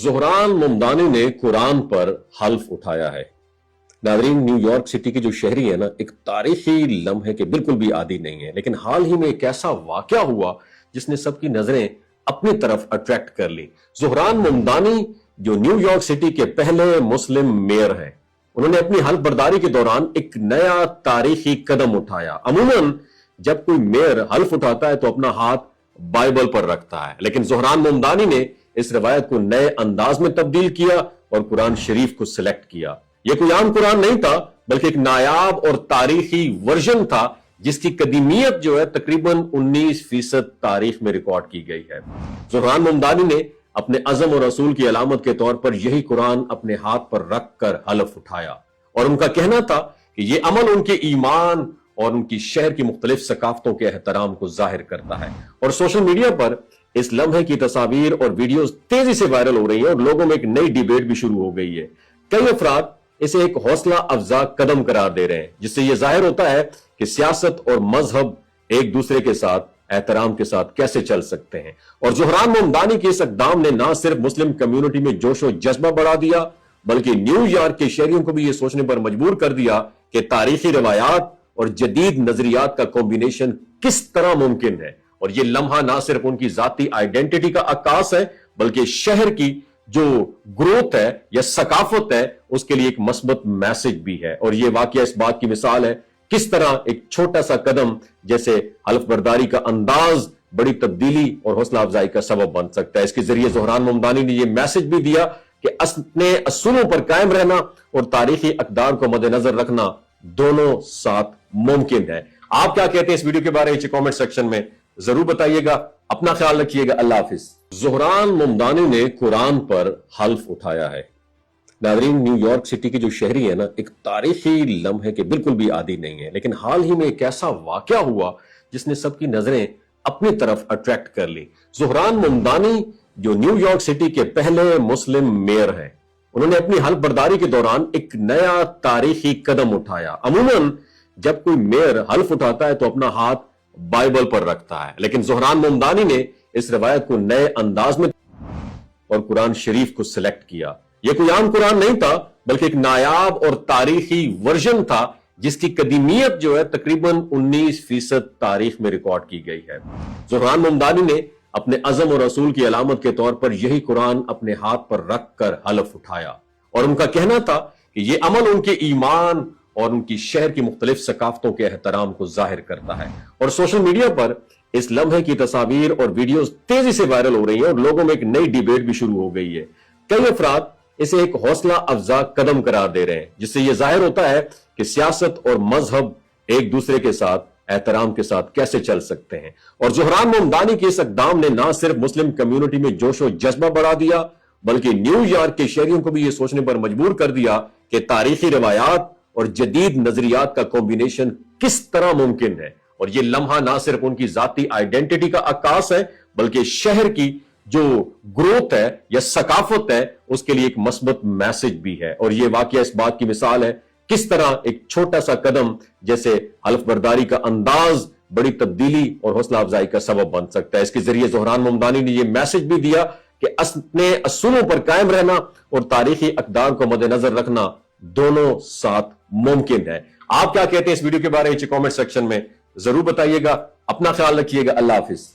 ज़ोहरान मुमदानी ने कुरान पर हल्फ उठाया है। नाज़रीन, न्यूयॉर्क सिटी के जो शहरी है ना, एक तारीखी लम्हे के बिल्कुल भी आदी नहीं है, लेकिन हाल ही में एक ऐसा वाकया हुआ जिसने सबकी नजरें अपनी तरफ अट्रैक्ट कर ली। ज़ोहरान मुमदानी जो न्यूयॉर्क सिटी के पहले मुस्लिम मेयर हैं, उन्होंने अपनी हल्फ बर्दारी के दौरान एक नया तारीखी कदम उठाया। अमूमन जब कोई मेयर हल्फ उठाता है तो अपना हाथ बाइबल पर रखता है, लेकिन ज़ोहरान मुमदानी ने इस रवायत को नए अंदाज में तब्दील किया और कुरान शरीफ को सिलेक्ट किया। यह कोई आम कुरान नहीं था, बल्कि एक नायाब और तारीखी वर्जन था जिसकी कदीमियत जो है तकरीबन 19% तारीख में रिकॉर्ड की गई है। ज़ोहरान मुमदानी ने अपने अज़म और रसूल की अलामत के तौर पर यही कुरान अपने हाथ पर रखकर हल्फ उठाया और उनका कहना था कि यह अमल उनके ईमान और उनकी शहर की मुख्तलिफ सकाफतों के एहतराम को जाहिर करता है। और सोशल मीडिया पर इस लम्हे की तस्वीर और वीडियोस तेजी से वायरल हो रही है और लोगों में एक नई डिबेट भी शुरू हो गई है। कई अफराद इसे एक हौसला अफजा कदम करार दे रहे हैं, जिससे यह जाहिर होता है कि सियासत और मजहब एक दूसरे के साथ एहतराम के साथ कैसे चल सकते हैं। और ज़ोहरान मुमदानी के इस इक़दाम ने ना सिर्फ मुस्लिम कम्युनिटी में जोश और जज्बा बढ़ा दिया, बल्कि न्यूयॉर्क के शहरियों को भी यह सोचने पर मजबूर कर दिया कि तारीखी रवायात और जदीद नजरियात का कॉम्बिनेशन किस तरह मुमकिन है। और यह लम्हा ना सिर्फ उनकी जाती आइडेंटिटी का अक्कास है, बल्कि शहर की जो ग्रोथ है या सकाफत है उसके लिए एक मस्बत मैसेज भी है। और यह वाकया इस बात की मिसाल है किस तरह एक छोटा सा कदम जैसे हल्फ बर्दारी का अंदाज बड़ी तब्दीली और हौसला अफजाई का सबब बन सकता है। इसके जरिए ज़ोहरान मुमदानी ने यह मैसेज भी दिया कि अपने असूलों पर कायम रहना और तारीखी अक़दार को मद्देनजर रखना दोनों साथ मुमकिन है। आप क्या कहते हैं इस वीडियो के बारे में कमेंट सेक्शन में जरूर बताइएगा। अपना ख्याल रखिएगा। अल्लाह हाफिज। ज़ोहरान मुमदानी ने कुरान पर हल्फ उठाया है। नाज़रीन, न्यूयॉर्क सिटी के जो शहरी है ना, एक तारीखी लम्हे के बिल्कुल भी आदी नहीं है, लेकिन हाल ही में एक ऐसा वाकया हुआ जिसने सबकी नजरें अपनी तरफ अट्रैक्ट कर ली। ज़ोहरान मुमदानी जो न्यूयॉर्क सिटी के पहले मुस्लिम मेयर हैं, उन्होंने अपनी हल्फ बर्दारी के दौरान एक नया तारीखी कदम उठाया। अमूमन जब कोई मेयर हल्फ उठाता है तो अपना हाथ बाइबल पर रखता है, लेकिन ज़ोहरान मुमदानी ने इस रवायत को नए अंदाज में और कुरान शरीफ को सिलेक्ट किया। यह कोई आम कुरान नहीं था, बल्कि एक नायाब और तारीखी वर्जन था जिसकी कदीमियत जो है तकरीबन 19% तारीख में रिकॉर्ड की गई है। ज़ोहरान मुमदानी ने अपने अज़म और रसूल की अलामत के तौर पर यही कुरान अपने हाथ पर रखकर हल्फ उठाया और उनका कहना था कि यह अमल उनके ईमान और उनकी शहर की मुख्तलिफ सकाफतों के एहतराम को जाहिर करता है। और सोशल मीडिया पर इस लम्हे की तस्वीर और वीडियोस तेजी से वायरल हो रही है और लोगों में एक नई डिबेट भी शुरू हो गई है। कई अफराद इसे एक हौसला अफजा कदम करार दे रहे हैं, जिससे यह जाहिर होता है कि सियासत और मजहब एक दूसरे के साथ एहतराम के साथ कैसे चल सकते हैं। और ज़ोहरान मुमदानी के इस इक़दाम ने ना सिर्फ मुस्लिम कम्युनिटी में जोश और जज्बा बढ़ा दिया, बल्कि न्यूयॉर्क के शहरियों को भी यह सोचने पर मजबूर कर दिया कि तारीखी रवायात और जदीद नजरियात का कॉम्बिनेशन किस तरह मुमकिन है। और यह लम्हा ना सिर्फ उनकी जाती आइडेंटिटी का अक्कास है, बल्कि शहर की जो ग्रोथ है या सकाफत है उसके लिए एक मस्बत मैसेज भी है। और यह वाकया इस बात की मिसाल है किस तरह एक छोटा सा कदम जैसे हल्फ बर्दारी का अंदाज बड़ी तब्दीली और हौसला अफजाई का सबब बन सकता है। इसके जरिए ज़ोहरान मुमदानी ने यह मैसेज भी दिया कि अपने असूलों पर कायम रहना और तारीखी अक़दार को मद्देनजर रखना दोनों साथ मुमकिन है। आप क्या कहते हैं इस वीडियो के बारे में कमेंट सेक्शन में जरूर बताइएगा। अपना ख्याल रखिएगा। अल्लाह हाफिज।